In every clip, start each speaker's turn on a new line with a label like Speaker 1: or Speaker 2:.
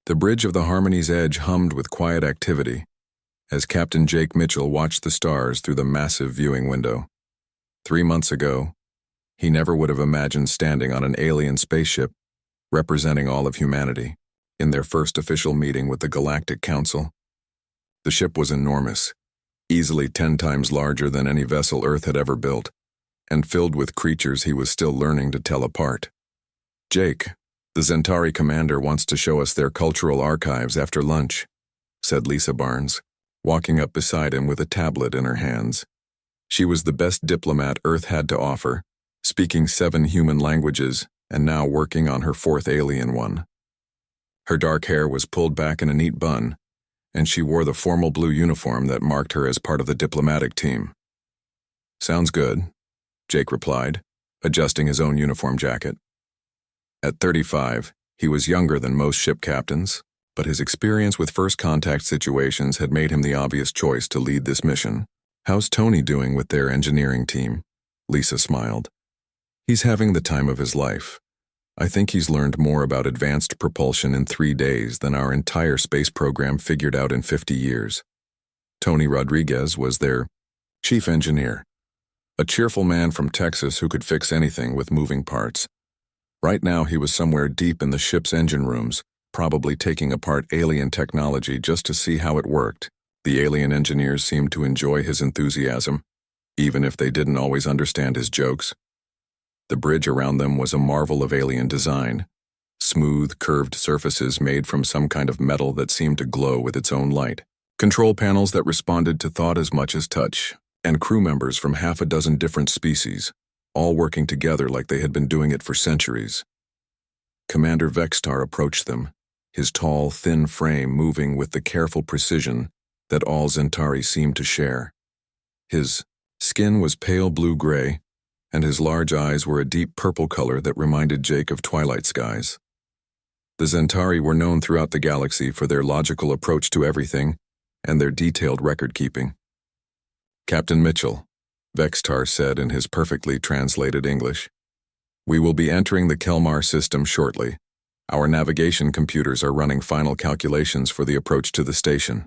Speaker 1: The bridge of the Harmony's edge hummed with quiet activity as Captain Jake Mitchell watched the stars through the massive viewing window. 3 months ago, he never would have imagined standing on an alien spaceship representing all of humanity in their first official meeting with the Galactic Council. The ship was enormous, easily 10 times larger than any vessel Earth had ever built, and filled with creatures he was still learning to tell apart. "Jake, the Zentari commander wants to show us their cultural archives after lunch," said Lisa Barnes, walking up beside him with a tablet in her hands. She was the best diplomat Earth had to offer, speaking 7 human languages and now working on her 4th alien one. Her dark hair was pulled back in a neat bun, and she wore the formal blue uniform that marked her as part of the diplomatic team. "Sounds good," Jake replied, adjusting his own uniform jacket. At 35, he was younger than most ship captains, but his experience with first contact situations had made him the obvious choice to lead this mission. "How's Tony doing with their engineering team?" Lisa smiled. "He's having the time of his life. I think he's learned more about advanced propulsion in 3 days than our entire space program figured out in 50 years. Tony Rodriguez was their chief engineer, a cheerful man from Texas who could fix anything with moving parts. Right now he was somewhere deep in the ship's engine rooms, probably taking apart alien technology just to see how it worked. The alien engineers seemed to enjoy his enthusiasm, even if they didn't always understand his jokes. The bridge around them was a marvel of alien design, smooth, curved surfaces made from some kind of metal that seemed to glow with its own light, control panels that responded to thought as much as touch, and crew members from 6 different species, all working together like they had been doing it for centuries. Commander Vextar approached them, his tall, thin frame moving with the careful precision that all Zentari seemed to share. His skin was pale blue-gray, and his large eyes were a deep purple color that reminded Jake of twilight skies. The Zentari were known throughout the galaxy for their logical approach to everything and their detailed record-keeping. "Captain Mitchell," Vextar said in his perfectly translated English, "we will be entering the Kelmar system shortly. Our navigation computers are running final calculations for the approach to the station."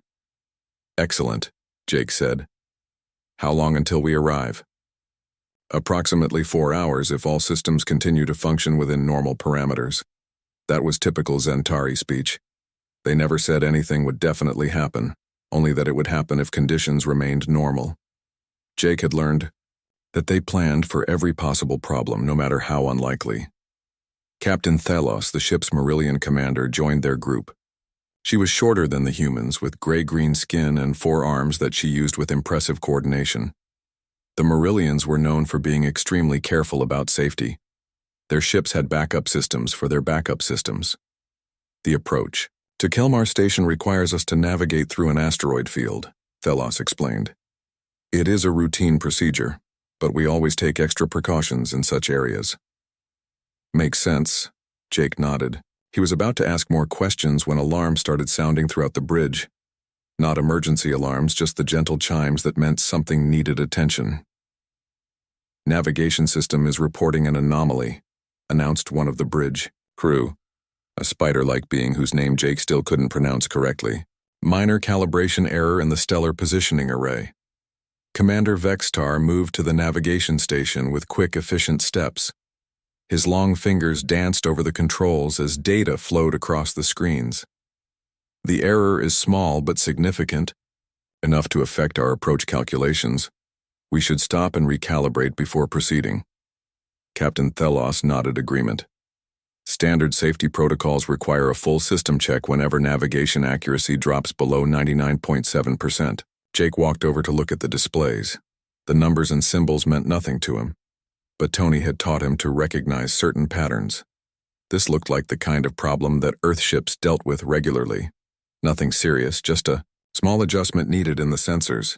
Speaker 1: "Excellent," Jake said. "How long until we arrive?" "Approximately 4 hours if all systems continue to function within normal parameters." That was typical Zentari speech. They never said anything would definitely happen, only that it would happen if conditions remained normal. Jake had learned that they planned for every possible problem, no matter how unlikely. Captain Thelos, the ship's Marillion commander, joined their group. She was shorter than the humans, with gray-green skin and 4 arms that she used with impressive coordination. The Marillions were known for being extremely careful about safety. Their ships had backup systems for their backup systems. "The approach to Kelmar Station requires us to navigate through an asteroid field," Thelos explained. "It is a routine procedure, but we always take extra precautions in such areas." "Makes sense," Jake nodded. He was about to ask more questions when alarms started sounding throughout the bridge. Not emergency alarms, just the gentle chimes that meant something needed attention. "Navigation system is reporting an anomaly," announced one of the bridge crew, a spider-like being whose name Jake still couldn't pronounce correctly. "Minor calibration error in the stellar positioning array." Commander Vextar moved to the navigation station with quick, efficient steps. His long fingers danced over the controls as data flowed across the screens. "The error is small but significant, enough to affect our approach calculations. We should stop and recalibrate before proceeding." Captain Thelos nodded agreement. "Standard safety protocols require a full system check whenever navigation accuracy drops below 99.7%. Jake walked over to look at the displays. The numbers and symbols meant nothing to him, but Tony had taught him to recognize certain patterns. This looked like the kind of problem that Earth ships dealt with regularly. Nothing serious, just a small adjustment needed in the sensors.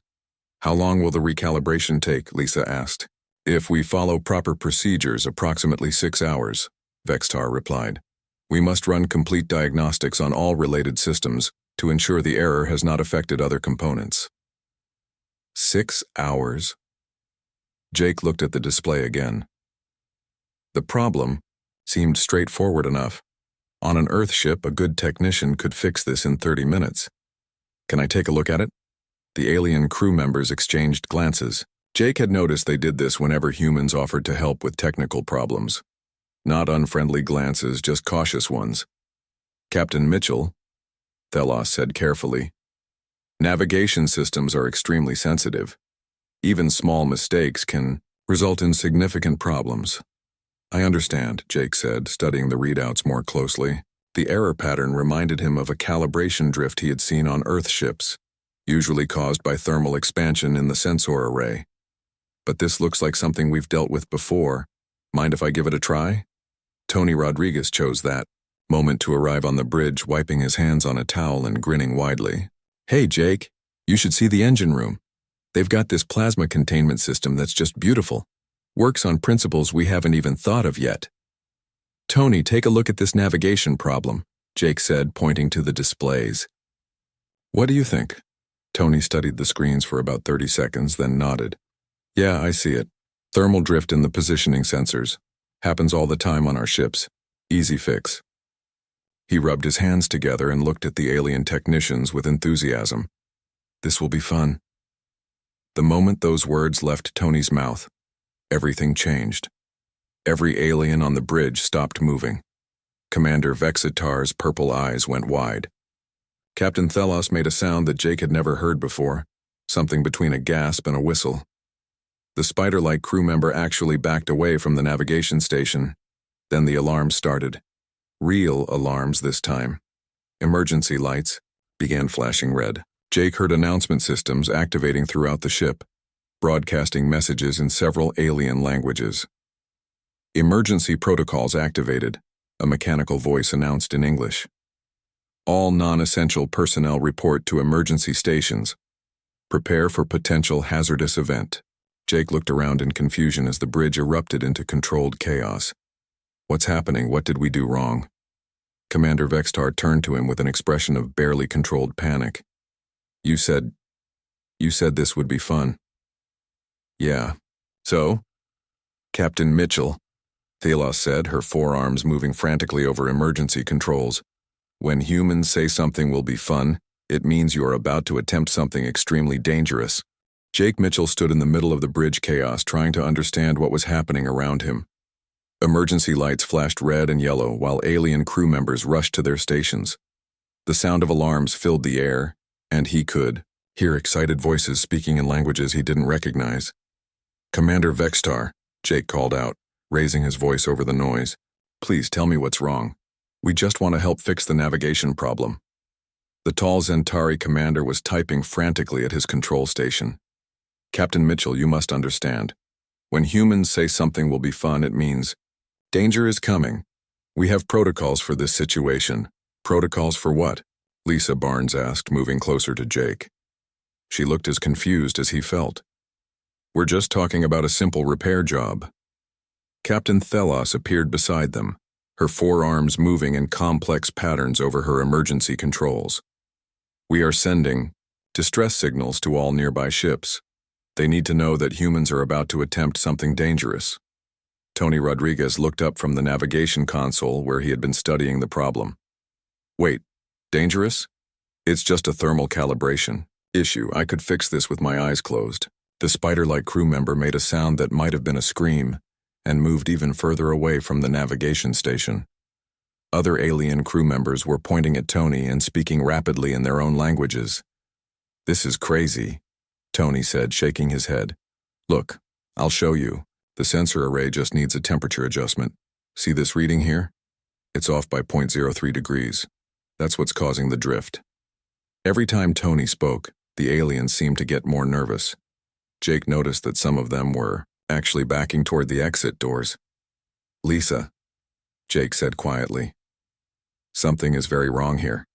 Speaker 1: "How long will the recalibration take?" Lisa asked. "If we follow proper procedures, approximately 6 hours, Vextar replied. "We must run complete diagnostics on all related systems to ensure the error has not affected other components." 6 hours? Jake looked at the display again. The problem seemed straightforward enough. On an Earth ship, a good technician could fix this in 30 minutes. Can I take a look at it? The alien crew members exchanged glances. Jake had noticed they did this whenever humans offered to help with technical problems. Not unfriendly glances, just cautious ones. Captain Mitchell, Thelos said carefully, navigation systems are extremely sensitive. Even small mistakes can result in significant problems. I understand, Jake said, studying the readouts more closely. The error pattern reminded him of a calibration drift he had seen on Earth ships, usually caused by thermal expansion in the sensor array. But this looks like something we've dealt with before. Mind if I give it a try? Tony Rodriguez chose that moment to arrive on the bridge, wiping his hands on a towel and grinning widely. Hey, Jake, you should see the engine room. They've got this plasma containment system that's just beautiful. Works on principles we haven't even thought of yet. Tony, take a look at this navigation problem, Jake said, pointing to the displays. What do you think? Tony studied the screens for about 30 seconds, then nodded. Yeah, I see it. Thermal drift in the positioning sensors. Happens all the time on our ships. Easy fix. He rubbed his hands together and looked at the alien technicians with enthusiasm. This will be fun. The moment those words left Tony's mouth, everything changed. Every alien on the bridge stopped moving. Commander Vexitar's purple eyes went wide. Captain Thelos made a sound that Jake had never heard before, something between a gasp and a whistle. The spider-like crew member actually backed away from the navigation station. Then the alarms started. Real alarms this time. Emergency lights began flashing red. Jake heard announcement systems activating throughout the ship, broadcasting messages in several alien languages. Emergency protocols activated, a mechanical voice announced in English. All non-essential personnel report to emergency stations. Prepare for potential hazardous event. Jake looked around in confusion as the bridge erupted into controlled chaos. What's happening? What did we do wrong? Commander Vextar turned to him with an expression of barely controlled panic. You said this would be fun. Yeah. So? Captain Mitchell, Thelos said, her forearms moving frantically over emergency controls. When humans say something will be fun, it means you are about to attempt something extremely dangerous. Jake Mitchell stood in the middle of the bridge chaos, trying to understand what was happening around him. Emergency lights flashed red and yellow while alien crew members rushed to their stations. The sound of alarms filled the air, and he could hear excited voices speaking in languages he didn't recognize. Commander Vextar, Jake called out, raising his voice over the noise. Please tell me what's wrong. We just want to help fix the navigation problem. The tall Zentari commander was typing frantically at his control station. Captain Mitchell, you must understand. When humans say something will be fun, it means danger is coming. We have protocols for this situation. Protocols for what? Lisa Barnes asked, moving closer to Jake. She looked as confused as he felt. We're just talking about a simple repair job. Captain Thelos appeared beside them, her forearms moving in complex patterns over her emergency controls. We are sending distress signals to all nearby ships. They need to know that humans are about to attempt something dangerous. Tony Rodriguez looked up from the navigation console where he had been studying the problem. Wait, dangerous? It's just a thermal calibration issue. I could fix this with my eyes closed. The spider-like crew member made a sound that might have been a scream and moved even further away from the navigation station. Other alien crew members were pointing at Tony and speaking rapidly in their own languages. This is crazy, Tony said, shaking his head. Look, I'll show you. The sensor array just needs a temperature adjustment. See this reading here? It's off by 0.03 degrees. That's what's causing the drift. Every time Tony spoke, the aliens seemed to get more nervous. Jake noticed that some of them were actually backing toward the exit doors. Lisa, Jake said quietly. Something is very wrong here.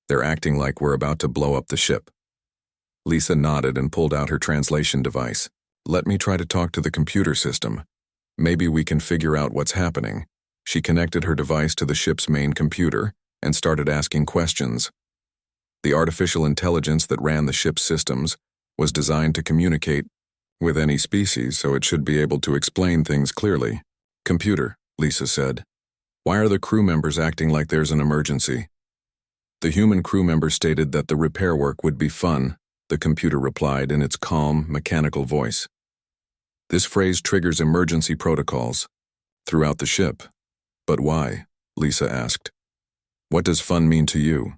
Speaker 1: They're acting like we're about to blow up the ship. Lisa nodded and pulled out her translation device. Let me try to talk to the computer system. Maybe we can figure out what's happening. She connected her device to the ship's main computer and started asking questions. The artificial intelligence that ran the ship's systems was designed to communicate with any species, so it should be able to explain things clearly. Computer, Lisa said. Why are the crew members acting like there's an emergency? The human crew member stated that the repair work would be fun, the computer replied in its calm, mechanical voice. This phrase triggers emergency protocols throughout the ship. But why? Lisa asked. What does fun mean to you?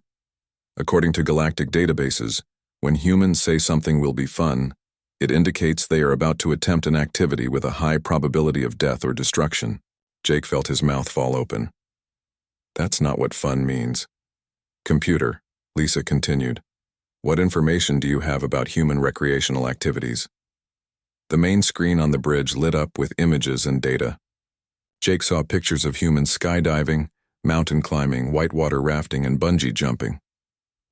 Speaker 1: According to galactic databases, when humans say something will be fun, it indicates they are about to attempt an activity with a high probability of death or destruction. Jake felt his mouth fall open. That's not what fun means. Computer, Lisa continued. What information do you have about human recreational activities? The main screen on the bridge lit up with images and data. Jake saw pictures of humans skydiving, mountain climbing, whitewater rafting, and bungee jumping.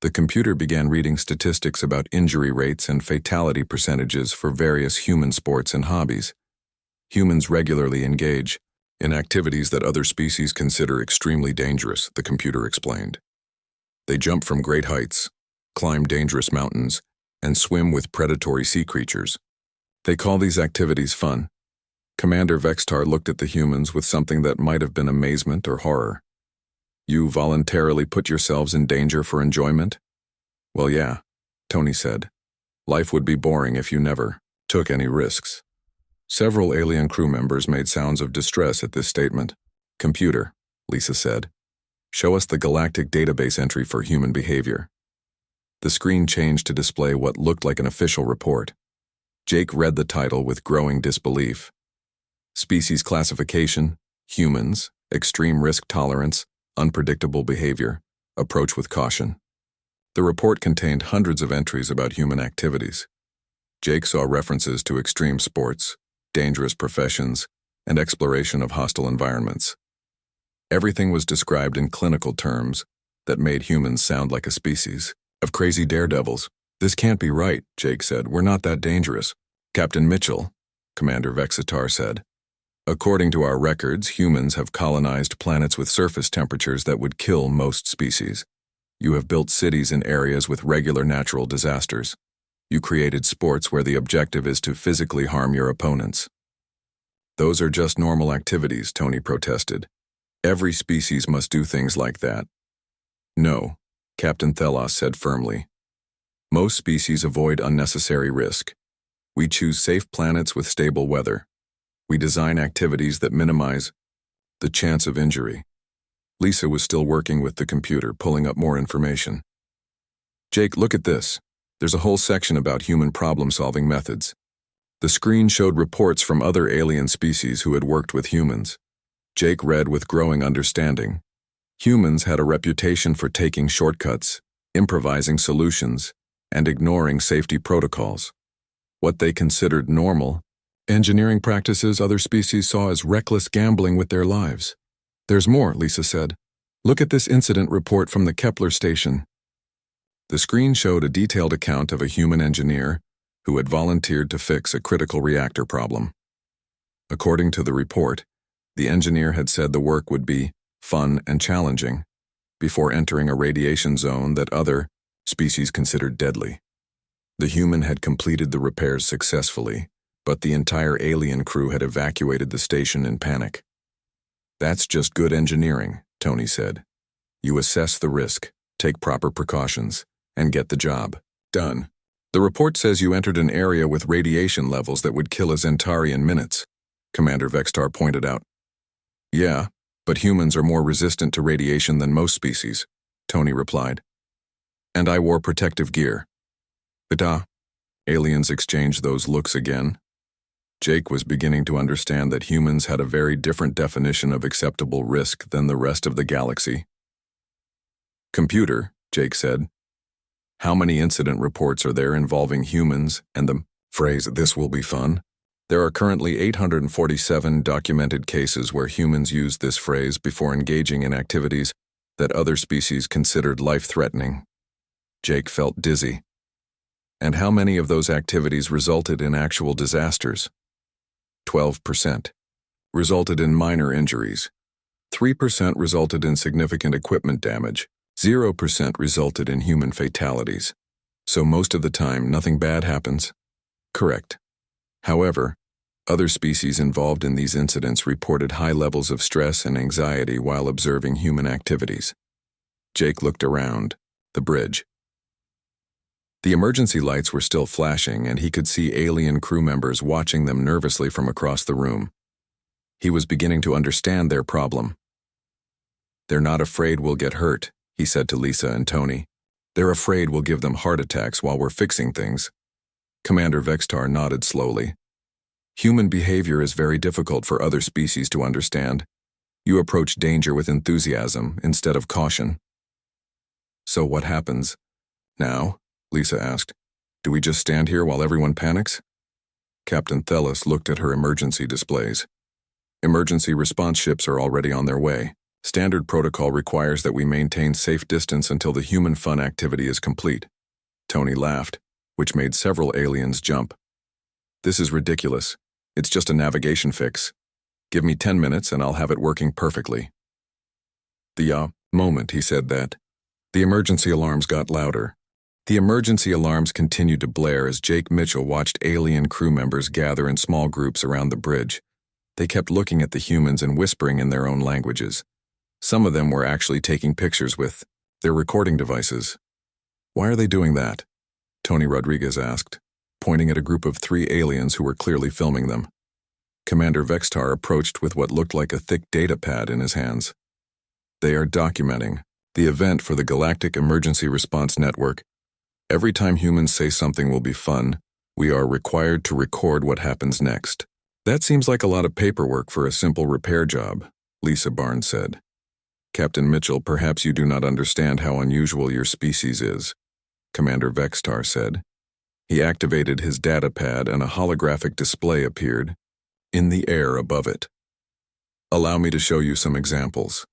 Speaker 1: The computer began reading statistics about injury rates and fatality percentages for various human sports and hobbies. Humans regularly engage in activities that other species consider extremely dangerous, the computer explained. They jump from great heights, climb dangerous mountains, and swim with predatory sea creatures. They call these activities fun. Commander Vextar looked at the humans with something that might have been amazement or horror. You voluntarily put yourselves in danger for enjoyment? Well, yeah, Tony said. Life would be boring if you never took any risks. Several alien crew members made sounds of distress at this statement. Computer, Lisa said. Show us the galactic database entry for human behavior. The screen changed to display what looked like an official report. Jake read the title with growing disbelief. Species classification, humans, extreme risk tolerance, unpredictable behavior, approach with caution. The report contained hundreds of entries about human activities. Jake saw references to extreme sports, dangerous professions, and exploration of hostile environments. Everything was described in clinical terms that made humans sound like a species of crazy daredevils. This can't be right, Jake said. We're not that dangerous. Captain Mitchell, Commander Vexitar said. According to our records, humans have colonized planets with surface temperatures that would kill most species. You have built cities in areas with regular natural disasters. You created sports where the objective is to physically harm your opponents. Those are just normal activities, Tony protested. Every species must do things like that. No, Captain Thelos said firmly. Most species avoid unnecessary risk. We choose safe planets with stable weather. We design activities that minimize the chance of injury. Lisa was still working with the computer, pulling up more information. Jake, look at this. There's a whole section about human problem-solving methods. The screen showed reports from other alien species who had worked with humans. Jake read with growing understanding. Humans had a reputation for taking shortcuts, improvising solutions, and ignoring safety protocols. What they considered normal, engineering practices other species saw as reckless gambling with their lives. There's more, Lisa said. Look at this incident report from the Kepler station. The screen showed a detailed account of a human engineer who had volunteered to fix a critical reactor problem. According to the report, the engineer had said the work would be fun and challenging before entering a radiation zone that other species considered deadly. The human had completed the repairs successfully, but the entire alien crew had evacuated the station in panic. That's just good engineering, Tony said. You assess the risk, take proper precautions, and get the job done. The report says you entered an area with radiation levels that would kill a Zentari in minutes, Commander Vextar pointed out. Yeah, but humans are more resistant to radiation than most species, Tony replied. And I wore protective gear. Beta, aliens exchanged those looks again. Jake was beginning to understand that humans had a very different definition of acceptable risk than the rest of the galaxy. Computer, Jake said. How many incident reports are there involving humans and the phrase, "this will be fun"? There are currently 847 documented cases where humans used this phrase before engaging in activities that other species considered life-threatening. Jake felt dizzy. And how many of those activities resulted in actual disasters? 12%. Resulted in minor injuries. 3% resulted in significant equipment damage. 0% resulted in human fatalities. So most of the time, nothing bad happens? Correct. However, Other species involved in these incidents reported high levels of stress and anxiety while observing human activities. Jake looked around the bridge. The emergency lights were still flashing, and he could see alien crew members watching them nervously from across the room. He was beginning to understand their problem. "They're not afraid we'll get hurt," he said to Lisa and Tony. "They're afraid we'll give them heart attacks while we're fixing things." Commander Vextar nodded slowly. "Human behavior is very difficult for other species to understand. You approach danger with enthusiasm instead of caution." "So what happens now?" Lisa asked. "Do we just stand here while everyone panics?" Captain Thelis looked at her emergency displays. "Emergency response ships are already on their way. Standard protocol requires that we maintain safe distance until the human fun activity is complete." Tony laughed, which made several aliens jump. "This is ridiculous. It's just a navigation fix. Give me 10 minutes and I'll have it working perfectly." The moment he said that, the emergency alarms got louder. The emergency alarms continued to blare as Jake Mitchell watched alien crew members gather in small groups around the bridge. They kept looking at the humans and whispering in their own languages. Some of them were actually taking pictures with their recording devices. "Why are they doing that?" Tony Rodriguez asked, pointing at a group of 3 aliens who were clearly filming them. Commander Vextar approached with what looked like a thick data pad in his hands. "They are documenting the event for the Galactic Emergency Response Network. Every time humans say something will be fun, we are required to record what happens next." "That seems like a lot of paperwork for a simple repair job," Lisa Barnes said. "Captain Mitchell, perhaps you do not understand how unusual your species is," Commander Vextar said. He activated his data pad and a holographic display appeared in the air above it. "Allow me to show you some examples."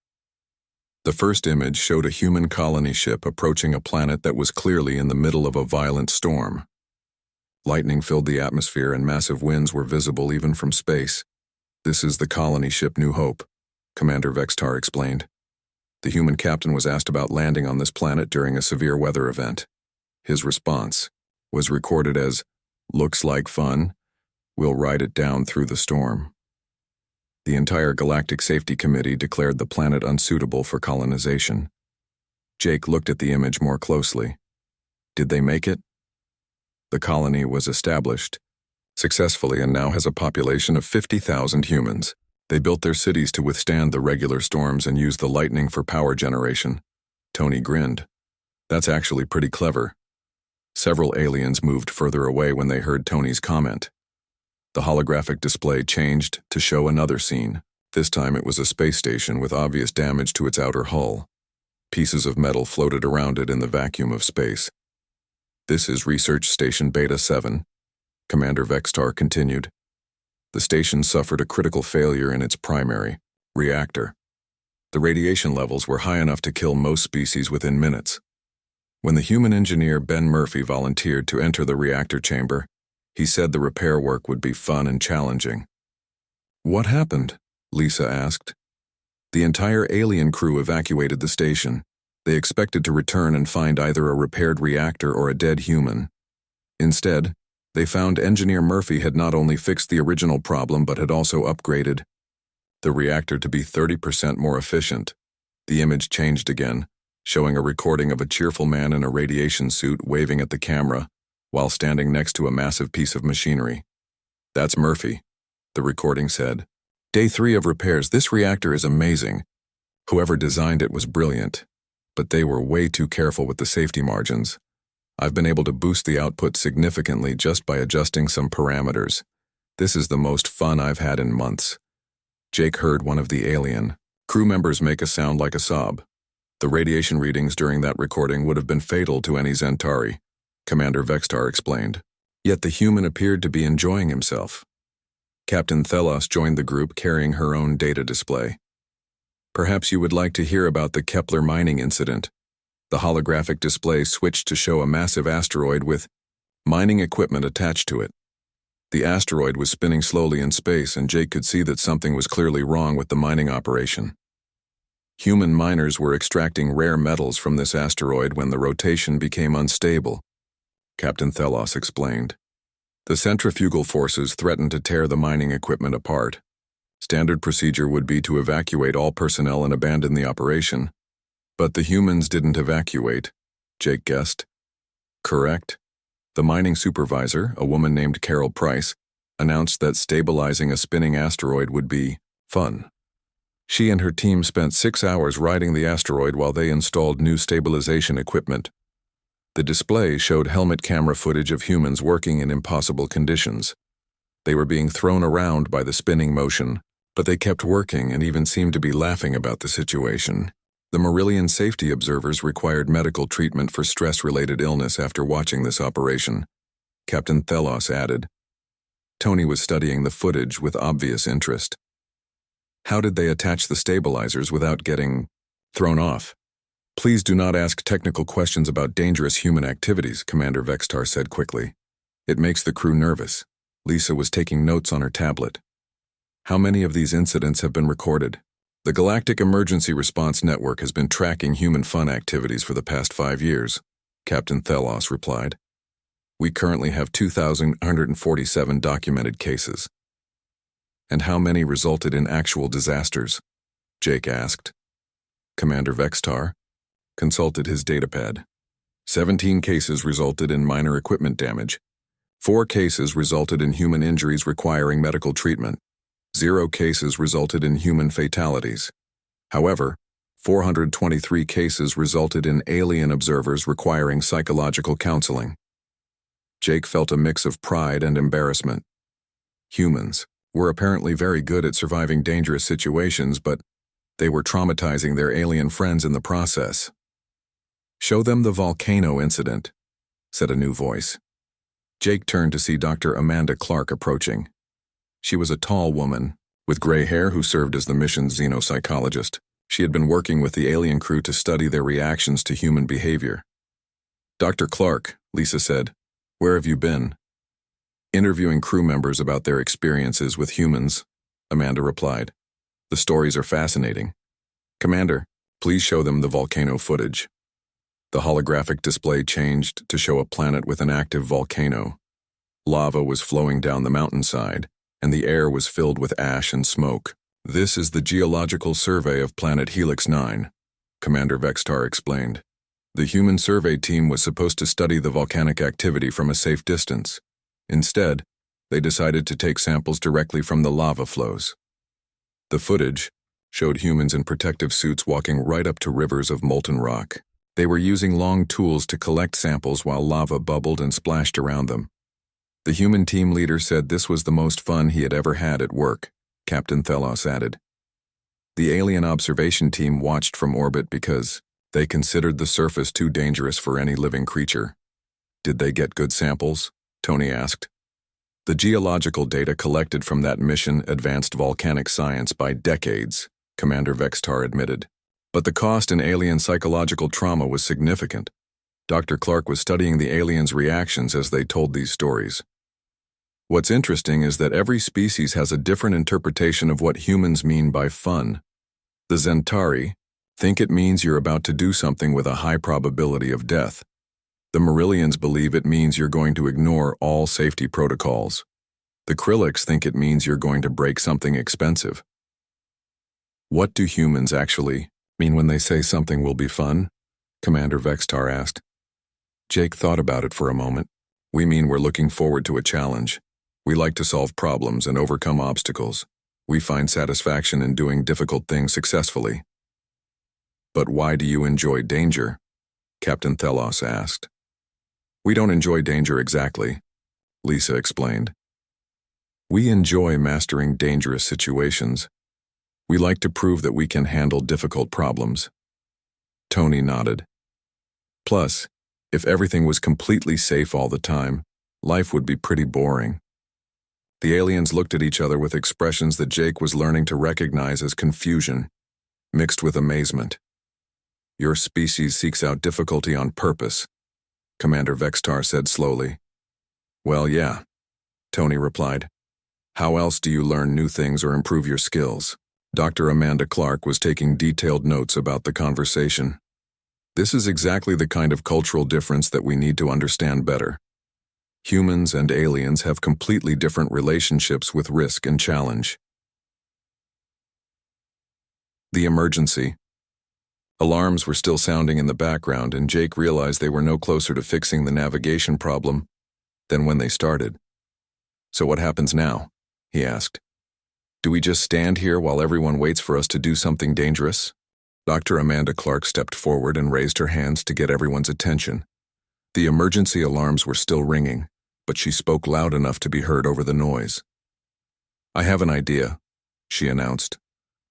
Speaker 1: The first image showed a human colony ship approaching a planet that was clearly in the middle of a violent storm. Lightning filled the atmosphere and massive winds were visible even from space. "This is the colony ship New Hope," Commander Vextar explained. The human captain was asked about landing on this planet during a severe weather event. His response was recorded as, "Looks like fun. We'll ride it down through the storm." The entire Galactic Safety Committee declared the planet unsuitable for colonization. Jake looked at the image more closely. Did they make it? The colony was established successfully and now has a population of 50,000 humans. They built their cities to withstand the regular storms and used the lightning for power generation. Tony grinned. "That's actually pretty clever." Several aliens moved further away when they heard Tony's comment. The holographic display changed to show another scene. This time it was a space station with obvious damage to its outer hull. Pieces of metal floated around it in the vacuum of space. "This is Research Station Beta 7, Commander Vextar continued. "The station suffered a critical failure in its primary reactor. The radiation levels were high enough to kill most species within minutes. When the human engineer Ben Murphy volunteered to enter the reactor chamber, he said the repair work would be fun and challenging." "What happened?" Lisa asked. "The entire alien crew evacuated the station. They expected to return and find either a repaired reactor or a dead human. Instead, they found Engineer Murphy had not only fixed the original problem but had also upgraded the reactor to be 30% more efficient." The image changed again, showing a recording of a cheerful man in a radiation suit waving at the camera while standing next to a massive piece of machinery. "That's Murphy," the recording said. "Day 3 of repairs. This reactor is amazing. Whoever designed it was brilliant, but they were way too careful with the safety margins. I've been able to boost the output significantly just by adjusting some parameters. This is the most fun I've had in months." Jake heard one of the alien crew members make a sound like a sob. The radiation readings during that recording would have been fatal to any Zentari, Commander Vextar explained. Yet the human appeared to be enjoying himself. Captain Thelos joined the group carrying her own data display. "Perhaps you would like to hear about the Kepler mining incident." The holographic display switched to show a massive asteroid with mining equipment attached to it. The asteroid was spinning slowly in space, and Jake could see that something was clearly wrong with the mining operation. Human miners were extracting rare metals from this asteroid when the rotation became unstable, Captain Thelos explained. The centrifugal forces threatened to tear the mining equipment apart. Standard procedure would be to evacuate all personnel and abandon the operation. But the humans didn't evacuate, Jake guessed. Correct. The mining supervisor, a woman named Carol Price, announced that stabilizing a spinning asteroid would be fun. She and her team spent 6 hours riding the asteroid while they installed new stabilization equipment. The display showed helmet camera footage of humans working in impossible conditions. They were being thrown around by the spinning motion, but they kept working and even seemed to be laughing about the situation. The Marillion safety observers required medical treatment for stress-related illness after watching this operation, Captain Thelos added. Tony was studying the footage with obvious interest. How did they attach the stabilizers without getting thrown off? Please do not ask technical questions about dangerous human activities, Commander Vextar said quickly. It makes the crew nervous. Lisa was taking notes on her tablet. How many of these incidents have been recorded? The Galactic Emergency Response Network has been tracking human fun activities for the past 5 years, Captain Thelos replied. We currently have 2,147 documented cases. And how many resulted in actual disasters? Jake asked. Commander Vextar consulted his datapad. 17 cases resulted in minor equipment damage. 4 cases resulted in human injuries requiring medical treatment. 0 cases resulted in human fatalities. However, 423 cases resulted in alien observers requiring psychological counseling. Jake felt a mix of pride and embarrassment. Humans were apparently very good at surviving dangerous situations, but they were traumatizing their alien friends in the process. Show them the volcano incident, said a new voice. Jake turned to see Dr. Amanda Clark approaching. She was a tall woman, with gray hair who served as the mission's xenopsychologist. She had been working with the alien crew to study their reactions to human behavior. Dr. Clark, Lisa said, where have you been? Interviewing crew members about their experiences with humans, Amanda replied. The stories are fascinating. Commander, please show them the volcano footage. The holographic display changed to show a planet with an active volcano. Lava was flowing down the mountainside, and the air was filled with ash and smoke. This is the geological survey of planet Helix 9, Commander Vextar explained. The human survey team was supposed to study the volcanic activity from a safe distance. Instead, they decided to take samples directly from the lava flows. The footage showed humans in protective suits walking right up to rivers of molten rock. They were using long tools to collect samples while lava bubbled and splashed around them. The human team leader said this was the most fun he had ever had at work, Captain Thelos added. The alien observation team watched from orbit because they considered the surface too dangerous for any living creature. Did they get good samples? Tony asked. The geological data collected from that mission advanced volcanic science by decades, Commander Vextar admitted. But the cost in alien psychological trauma was significant. Dr. Clark was studying the aliens' reactions as they told these stories. What's interesting is that every species has a different interpretation of what humans mean by fun. The Zentari think it means you're about to do something with a high probability of death. The Marillions believe it means you're going to ignore all safety protocols. The Krillix think it means you're going to break something expensive. What do humans actually mean when they say something will be fun? Commander Vextar asked. Jake thought about it for a moment. We mean we're looking forward to a challenge. We like to solve problems and overcome obstacles. We find satisfaction in doing difficult things successfully. But why do you enjoy danger? Captain Thelos asked. We don't enjoy danger exactly, Lisa explained. We enjoy mastering dangerous situations. We like to prove that we can handle difficult problems. Tony nodded. Plus, if everything was completely safe all the time, life would be pretty boring. The aliens looked at each other with expressions that Jake was learning to recognize as confusion, mixed with amazement. Your species seeks out difficulty on purpose, Commander Vextar said slowly. Well, yeah, Tony replied. How else do you learn new things or improve your skills? Dr. Amanda Clark was taking detailed notes about the conversation. This is exactly the kind of cultural difference that we need to understand better. Humans and aliens have completely different relationships with risk and challenge. The emergency. Alarms were still sounding in the background, and Jake realized they were no closer to fixing the navigation problem than when they started. "So what happens now?" he asked. "Do we just stand here while everyone waits for us to do something dangerous?" Dr. Amanda Clark stepped forward and raised her hands to get everyone's attention. The emergency alarms were still ringing, but she spoke loud enough to be heard over the noise. "I have an idea," she announced.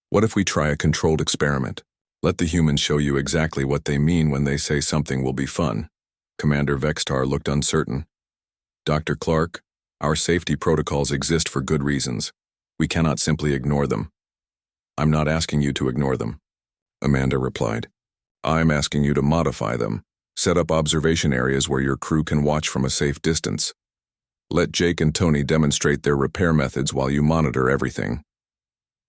Speaker 1: "What if we try a controlled experiment? Let the humans show you exactly what they mean when they say something will be fun." Commander Vextar looked uncertain. "Dr. Clark, our safety protocols exist for good reasons. We cannot simply ignore them." "I'm not asking you to ignore them," Amanda replied. "I'm asking you to modify them. Set up observation areas where your crew can watch from a safe distance. Let Jake and Tony demonstrate their repair methods while you monitor everything."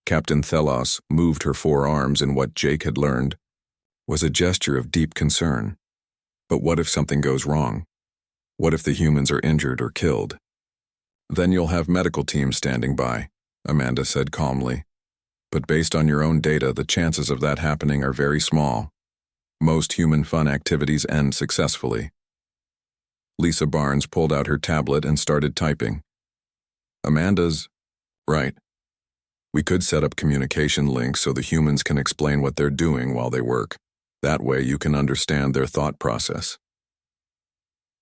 Speaker 1: Captain Thelos moved her forearms in what Jake had learned was a gesture of deep concern. But what if something goes wrong? What if the humans are injured or killed? "Then you'll have medical teams standing by," Amanda said calmly. "But based on your own data, the chances of that happening are very small. Most human fun activities end successfully." Lisa Barnes pulled out her tablet and started typing. "Amanda's right. We could set up communication links so the humans can explain what they're doing while they work. That way you can understand their thought process."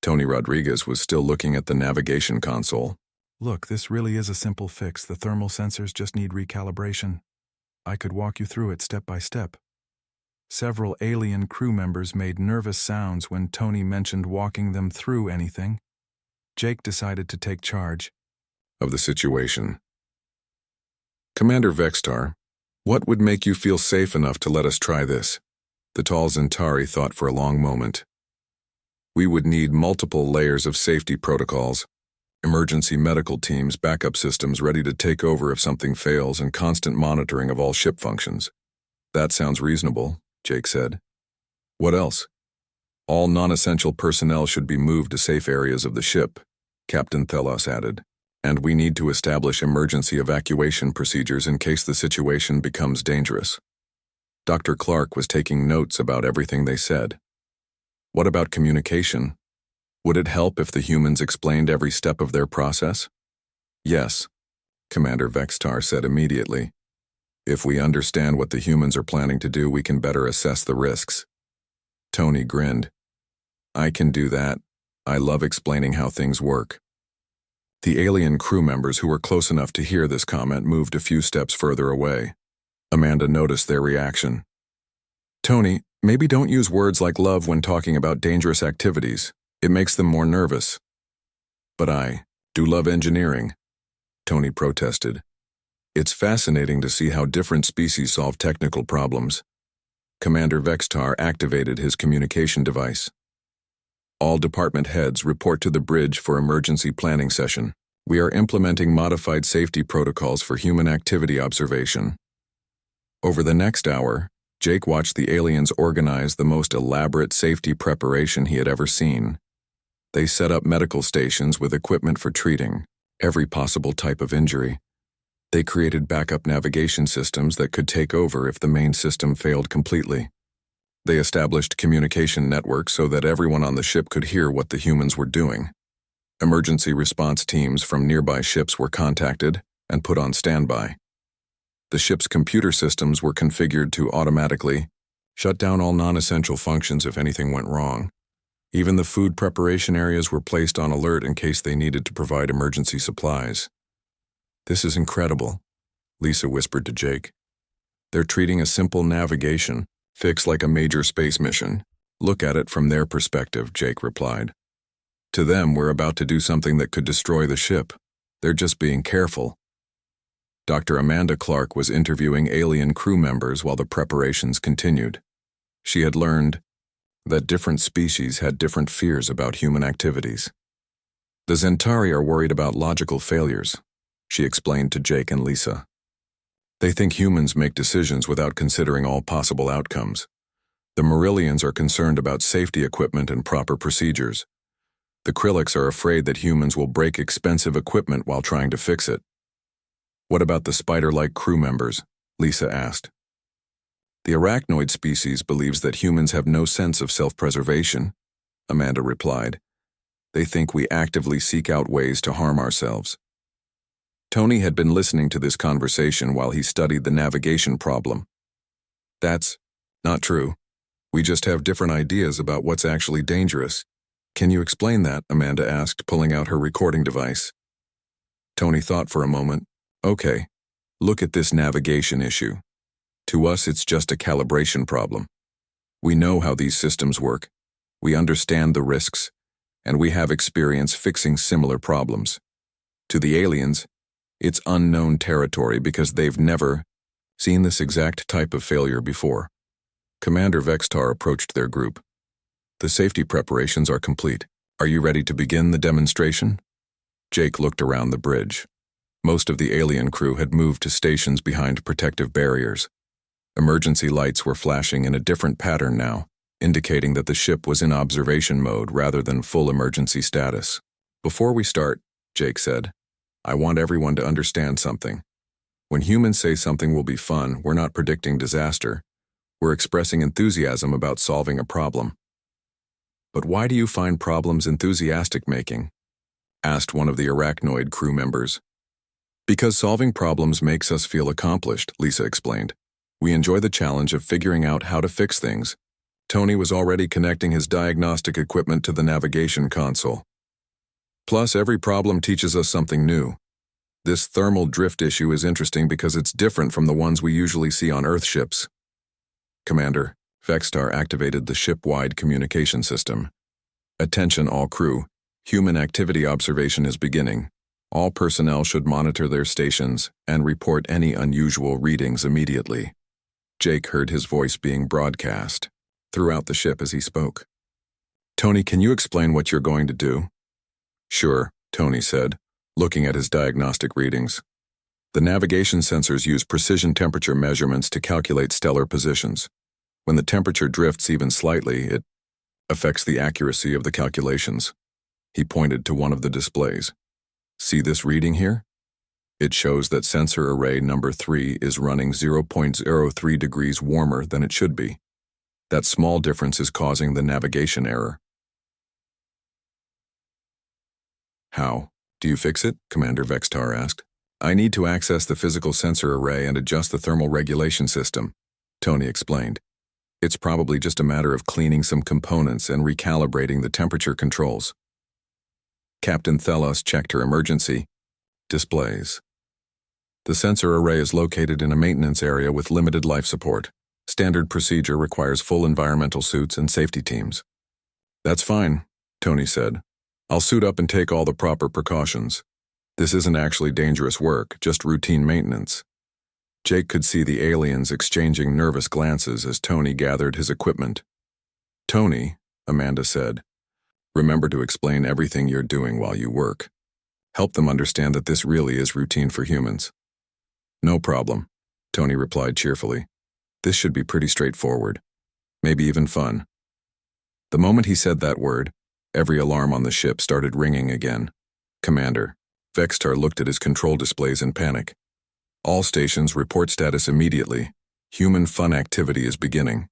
Speaker 1: Tony Rodriguez was still looking at the navigation console.
Speaker 2: "Look, this really is a simple fix. The thermal sensors just need recalibration. I could walk you through it step by step." Several alien crew members made nervous sounds when Tony mentioned walking them through anything. Jake decided to take charge
Speaker 1: Of the situation. "Commander Vextar, what would make you feel safe enough to let us try this?" The tall Zentari thought for a long moment. "We would need multiple layers of safety protocols, emergency medical teams, backup systems ready to take over if something fails, and constant monitoring of all ship functions." "That sounds reasonable," Jake said. "What else?" "All non-essential personnel should be moved to safe areas of the ship," Captain Thelos added. "And we need to establish emergency evacuation procedures in case the situation becomes dangerous." Dr. Clark was taking notes about everything they said. "What about communication? Would it help if the humans explained every step of their process?" "Yes," Commander Vextar said immediately. "If we understand what the humans are planning to do, we can better assess the risks." Tony grinned. "I can do that. I love explaining how things work." The alien crew members who were close enough to hear this comment moved a few steps further away. Amanda noticed their reaction. "Tony, maybe don't use words like love when talking about dangerous activities. It makes them more nervous." "But I do love engineering," Tony protested. "It's fascinating to see how different species solve technical problems." Commander Vextar activated his communication device. "All department heads report to the bridge for emergency planning session. We are implementing modified safety protocols for human activity observation." Over the next hour, Jake watched the aliens organize the most elaborate safety preparation he had ever seen. They set up medical stations with equipment for treating every possible type of injury. They created backup navigation systems that could take over if the main system failed completely. They established communication networks so that everyone on the ship could hear what the humans were doing. Emergency response teams from nearby ships were contacted and put on standby. The ship's computer systems were configured to automatically shut down all non-essential functions if anything went wrong. Even the food preparation areas were placed on alert in case they needed to provide emergency supplies. "This is incredible," Lisa whispered to Jake. "They're treating a simple navigation fix like a major space mission. Look at it from their perspective," Jake replied. "To them, we're about to do something that could destroy the ship. They're just being careful." Dr. Amanda Clark was interviewing alien crew members while the preparations continued. She had learned that different species had different fears about human activities. "The Zentari are worried about logical failures," she explained to Jake and Lisa. "They think humans make decisions without considering all possible outcomes. The Marillians are concerned about safety equipment and proper procedures. The Krillix are afraid that humans will break expensive equipment while trying to fix it. What about the spider-like crew members? Lisa asked. The arachnoid species believes that humans have no sense of self-preservation, Amanda replied. They think we actively seek out ways to harm ourselves. Tony had been listening to this conversation while he studied the navigation problem. That's not true. We just have different ideas about what's actually dangerous. Can you explain that? Amanda asked, pulling out her recording device. Tony thought for a moment. Okay, look at this navigation issue. To us, it's just a calibration problem. We know how these systems work. We understand the risks, and we have experience fixing similar problems. To the aliens, it's unknown territory because they've never seen this exact type of failure before. Commander Vextar approached their group. The safety preparations are complete. Are you ready to begin the demonstration? Jake looked around the bridge. Most of the alien crew had moved to stations behind protective barriers. Emergency lights were flashing in a different pattern now, indicating that the ship was in observation mode rather than full emergency status. Before we start, Jake said, I want everyone to understand something. When humans say something will be fun, we're not predicting disaster. We're expressing enthusiasm about solving a problem. But why do you find problems enthusiastic making? Asked one of the arachnoid crew members. Because solving problems makes us feel accomplished, Lisa explained. We enjoy the challenge of figuring out how to fix things. Tony was already connecting his diagnostic equipment to the navigation console. Plus, every problem teaches us something new. This thermal drift issue is interesting because it's different from the ones we usually see on Earth ships. Commander, Vextar activated the ship-wide communication system. Attention all crew, human activity observation is beginning. All personnel should monitor their stations and report any unusual readings immediately. Jake heard his voice being broadcast throughout the ship as he spoke. Tony, can you explain what you're going to do? Sure, Tony said, looking at his diagnostic readings. The navigation sensors use precision temperature measurements to calculate stellar positions. When the temperature drifts even slightly, it affects the accuracy of the calculations. He pointed to one of the displays. See this reading here? It shows that sensor array number 3 is running 0.03 degrees warmer than it should be. That small difference is causing the navigation error. How do you fix it? Commander Vextar asked. I need to access the physical sensor array and adjust the thermal regulation system, Tony explained. It's probably just a matter of cleaning some components and recalibrating the temperature controls. Captain Thelos checked her emergency displays. The sensor array is located in a maintenance area with limited life support. Standard procedure requires full environmental suits and safety teams. That's fine, Tony said. I'll suit up and take all the proper precautions. This isn't actually dangerous work, just routine maintenance. Jake could see the aliens exchanging nervous glances as Tony gathered his equipment. Tony, Amanda said, remember to explain everything you're doing while you work. Help them understand that this really is routine for humans. No problem, Tony replied cheerfully. This should be pretty straightforward. Maybe even fun. The moment he said that word, every alarm on the ship started ringing again. Commander, Vextar looked at his control displays in panic. All stations report status immediately. Human fun activity is beginning.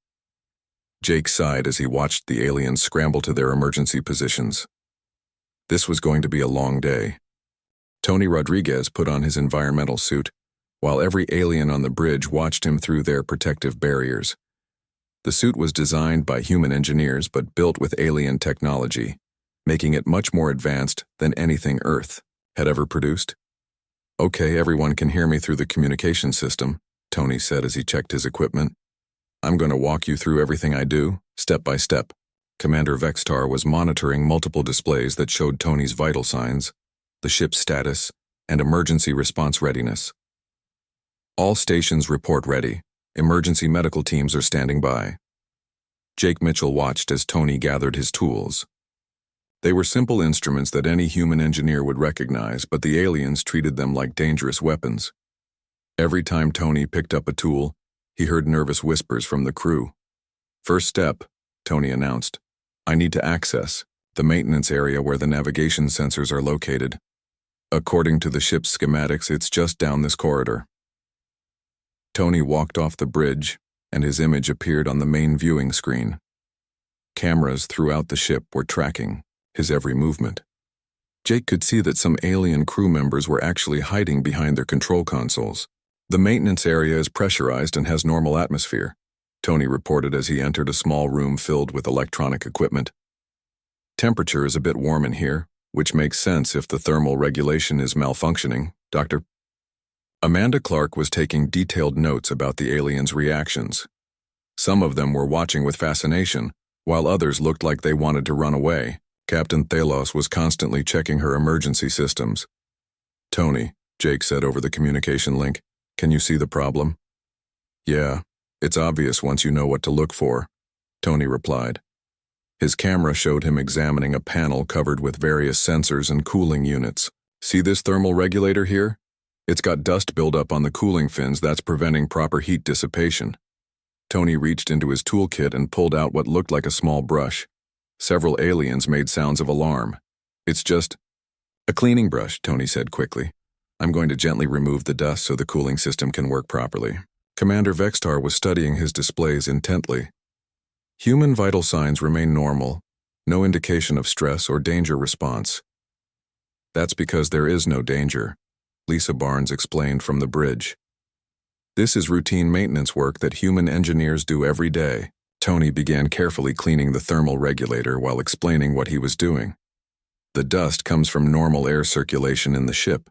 Speaker 1: Jake sighed as he watched the aliens scramble to their emergency positions. This was going to be a long day. Tony Rodriguez put on his environmental suit, while every alien on the bridge watched him through their protective barriers. The suit was designed by human engineers but built with alien technology, making it much more advanced than anything Earth had ever produced. Okay, everyone can hear me through the communication system, Tony said as he checked his equipment. I'm going to walk you through everything I do, step by step. Commander Vextar was monitoring multiple displays that showed Tony's vital signs, the ship's status, and emergency response readiness. All stations report ready. Emergency medical teams are standing by. Jake Mitchell watched as Tony gathered his tools. They were simple instruments that any human engineer would recognize, but the aliens treated them like dangerous weapons. Every time Tony picked up a tool, he heard nervous whispers from the crew. First step, Tony announced. I need to access the maintenance area where the navigation sensors are located. According to the ship's schematics, it's just down this corridor. Tony walked off the bridge, and his image appeared on the main viewing screen. Cameras throughout the ship were tracking his every movement. Jake could see that some alien crew members were actually hiding behind their control consoles. The maintenance area is pressurized and has normal atmosphere, Tony reported as he entered a small room filled with electronic equipment. Temperature is a bit warm in here, which makes sense if the thermal regulation is malfunctioning, Dr. Amanda Clark was taking detailed notes about the aliens' reactions. Some of them were watching with fascination, while others looked like they wanted to run away. Captain Thalos was constantly checking her emergency systems. Tony, Jake said over the communication link, can you see the problem? Yeah, it's obvious once you know what to look for, Tony replied. His camera showed him examining a panel covered with various sensors and cooling units. See this thermal regulator here? It's got dust buildup on the cooling fins that's preventing proper heat dissipation. Tony reached into his toolkit and pulled out what looked like a small brush. Several aliens made sounds of alarm. It's just a cleaning brush, Tony said quickly. I'm going to gently remove the dust so the cooling system can work properly. Commander Vextar was studying his displays intently. Human vital signs remain normal, no indication of stress or danger response. That's because there is no danger, Lisa Barnes explained from the bridge. This is routine maintenance work that human engineers do every day. Tony began carefully cleaning the thermal regulator while explaining what he was doing. The dust comes from normal air circulation in the ship.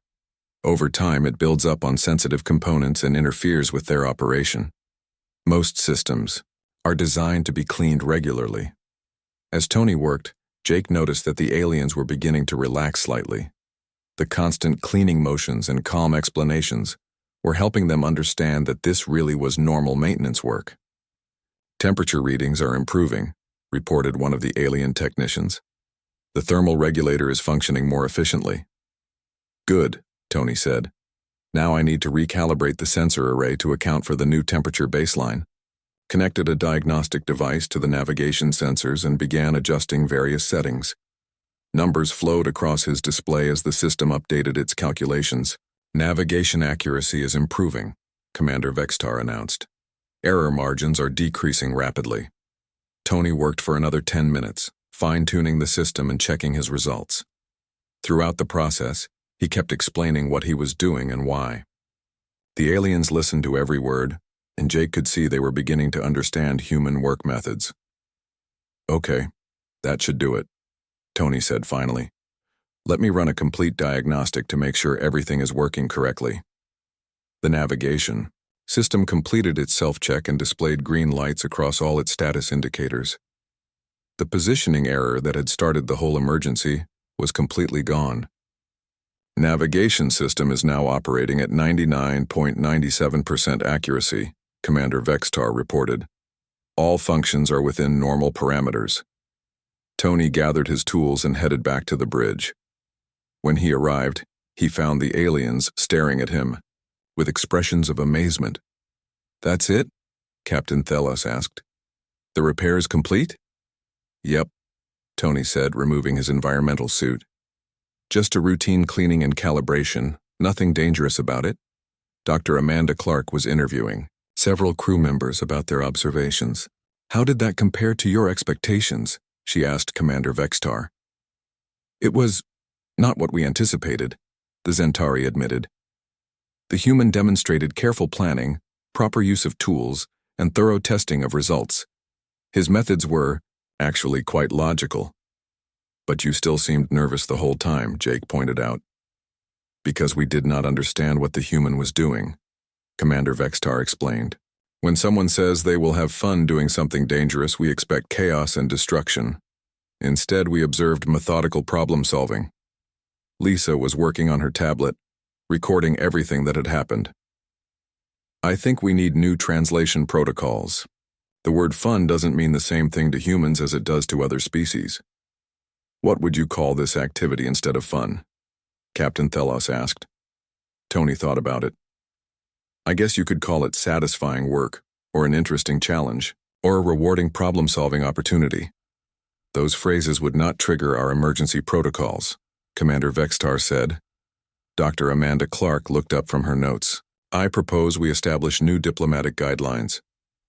Speaker 1: Over time, it builds up on sensitive components and interferes with their operation. Most systems are designed to be cleaned regularly. As Tony worked, Jake noticed that the aliens were beginning to relax slightly. The constant cleaning motions and calm explanations were helping them understand that this really was normal maintenance work. Temperature readings are improving, reported one of the alien technicians. The thermal regulator is functioning more efficiently. Good, Tony said. Now I need to recalibrate the sensor array to account for the new temperature baseline. Connected a diagnostic device to the navigation sensors and began adjusting various settings. Numbers flowed across his display as the system updated its calculations. Navigation accuracy is improving, Commander Vextar announced. Error margins are decreasing rapidly. Tony worked for another 10 minutes, fine-tuning the system and checking his results. Throughout the process, he kept explaining what he was doing and why. The aliens listened to every word, and Jake could see they were beginning to understand human work methods. Okay, that should do it, Tony said finally. Let me run a complete diagnostic to make sure everything is working correctly. The navigation system completed its self-check and displayed green lights across all its status indicators. The positioning error that had started the whole emergency was completely gone. Navigation system is now operating at 99.97% accuracy, Commander Vextar reported. All functions are within normal parameters. Tony gathered his tools and headed back to the bridge. When he arrived, he found the aliens staring at him, with expressions of amazement. That's it? Captain Thalos asked. The repairs complete? Yep, Tony said, removing his environmental suit. Just a routine cleaning and calibration, nothing dangerous about it. Dr. Amanda Clark was interviewing several crew members about their observations. How did that compare to your expectations? She asked Commander Vextar. It was not what we anticipated, the Zentari admitted. The human demonstrated careful planning, proper use of tools, and thorough testing of results. His methods were, actually, quite logical. But you still seemed nervous the whole time, Jake pointed out. Because we did not understand what the human was doing, Commander Vextar explained. When someone says they will have fun doing something dangerous, we expect chaos and destruction. Instead, we observed methodical problem-solving. Lisa was working on her tablet, recording everything that had happened. I think we need new translation protocols. The word fun doesn't mean the same thing to humans as it does to other species. What would you call this activity instead of fun? Captain Thalos asked. Tony thought about it. I guess you could call it satisfying work, or an interesting challenge, or a rewarding problem-solving opportunity. Those phrases would not trigger our emergency protocols, Commander Vextar said. Dr. Amanda Clark looked up from her notes. I propose we establish new diplomatic guidelines.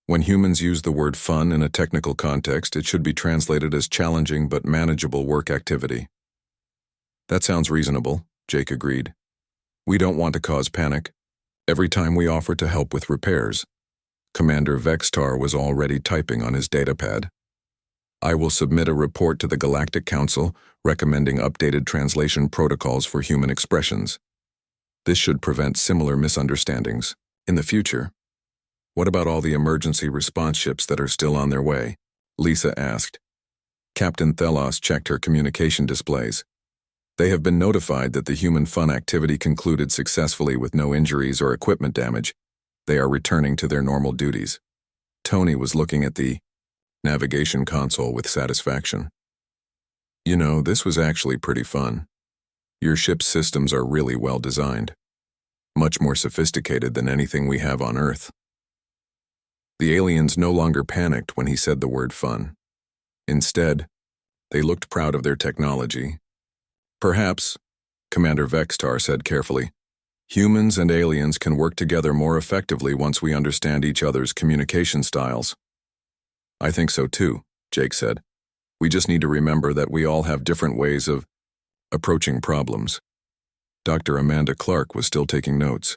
Speaker 1: When humans use the word fun in a technical context, it should be translated as challenging but manageable work activity. That sounds reasonable, Jake agreed. We don't want to cause panic. Every time we offer to help with repairs, Commander Vextar was already typing on his datapad. I will submit a report to the Galactic Council recommending updated translation protocols for human expressions. This should prevent similar misunderstandings in the future. What about all the emergency response ships that are still on their way? Lisa asked. Captain Thelos checked her communication displays. They have been notified that the human fun activity concluded successfully with no injuries or equipment damage. They are returning to their normal duties. Tony was looking at the navigation console with satisfaction. You know, this was actually pretty fun. Your ship's systems are really well designed. Much more sophisticated than anything we have on Earth. The aliens no longer panicked when he said the word fun. Instead, they looked proud of their technology. Perhaps, Commander Vextar said carefully, humans and aliens can work together more effectively once we understand each other's communication styles. I think so too, Jake said. We just need to remember that we all have different ways of approaching problems. Dr. Amanda Clark was still taking notes.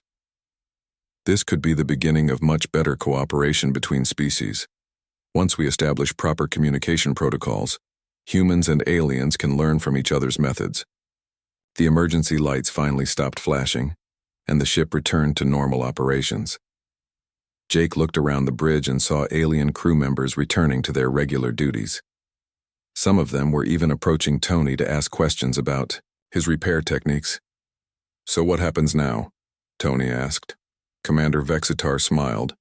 Speaker 1: This could be the beginning of much better cooperation between species. Once we establish proper communication protocols, humans and aliens can learn from each other's methods. The emergency lights finally stopped flashing, and the ship returned to normal operations. Jake looked around the bridge and saw alien crew members returning to their regular duties. Some of them were even approaching Tony to ask questions about his repair techniques. So what happens now? Tony asked. Commander Vexitar smiled,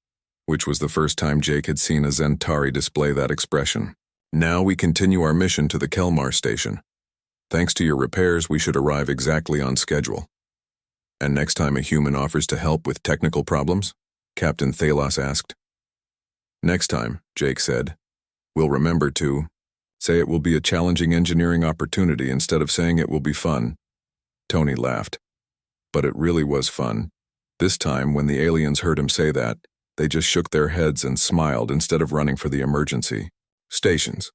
Speaker 1: which was the first time Jake had seen a Zentari display that expression. Now we continue our mission to the Kelmar station. Thanks to your repairs, we should arrive exactly on schedule. And next time a human offers to help with technical problems? Captain Thelos asked. Next time, Jake said, we'll remember to say it will be a challenging engineering opportunity instead of saying it will be fun. Tony laughed. But it really was fun. This time, when the aliens heard him say that, they just shook their heads and smiled instead of running for the emergency stations.